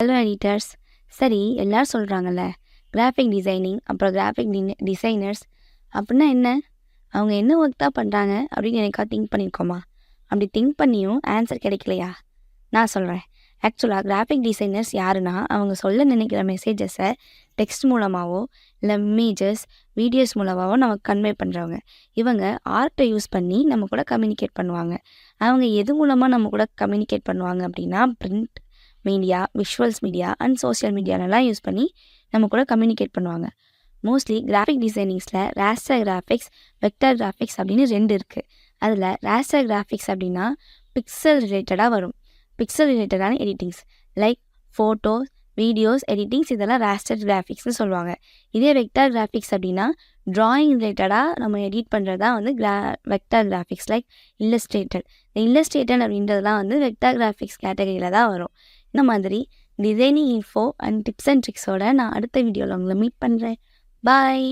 Hello editors. சரி, எல்லாரும் சொல்கிறாங்கல்ல, கிராஃபிக் டிசைனிங் அப்புறம் கிராஃபிக் டிசைனர்ஸ் அப்படின்னா என்ன? அவங்க என்ன ஒர்க் தான் பண்ணுறாங்க அப்படின்னு எனக்கா திங்க் பண்ணியிருக்கோமா? அப்படி திங்க் பண்ணியும் ஆன்சர் கிடைக்கலையா? நான் சொல்கிறேன். ஆக்சுவலாக கிராஃபிக் டிசைனர்ஸ் யாருன்னா, அவங்க சொல்ல நினைக்கிற மெசேஜஸை டெக்ஸ்ட் மூலமாகவோ இல்லை இமேஜஸ் வீடியோஸ் மூலமாகவோ நமக்கு கன்வே பண்ணுறவங்க. இவங்க ஆர்ட்டை யூஸ் பண்ணி நம்ம கூட கம்யூனிகேட் பண்ணுவாங்க. அவங்க எது மூலமாக நம்ம கூட கம்யூனிகேட் பண்ணுவாங்க அப்படின்னா, print media, visuals media and social மீடியாலலாம் யூஸ் பண்ணி நம்ம கூட கம்யூனிகேட் பண்ணுவாங்க. மோஸ்ட்லி கிராஃபிக் டிசைனிங்ஸில் ராஸ்டர் கிராஃபிக்ஸ், வெக்டர் கிராஃபிக்ஸ் அப்படின்னு 2 இருக்குது. அதில் ராஸ்டர் கிராஃபிக்ஸ் அப்படின்னா பிக்சல் ரிலேட்டடாக வரும். பிக்சல் ரிலேட்டடான editings like photos, videos editings இதெல்லாம் ராஸ்டர் கிராஃபிக்ஸ்னு சொல்லுவாங்க. இதே வெக்டர் கிராஃபிக்ஸ் அப்படின்னா ட்ராயிங் ரிலேட்டடாக நம்ம எடிட் பண்ணுறது தான் வந்து வெக்டர் கிராஃபிக்ஸ் லைக் இல்லஸ்ட்ரேட்டட். இந்த இல்லஸ்ட்ரேட்டட் அப்படின்றதுலாம் வந்து வெக்டர் கிராஃபிக்ஸ் கேட்டகரியில் தான் வரும். இந்த மாதிரி designing info and tips and ட்ரிக்ஸோட நான் அடுத்த வீடியோவில் உங்களை மீட் பண்ணுறேன். பாய்.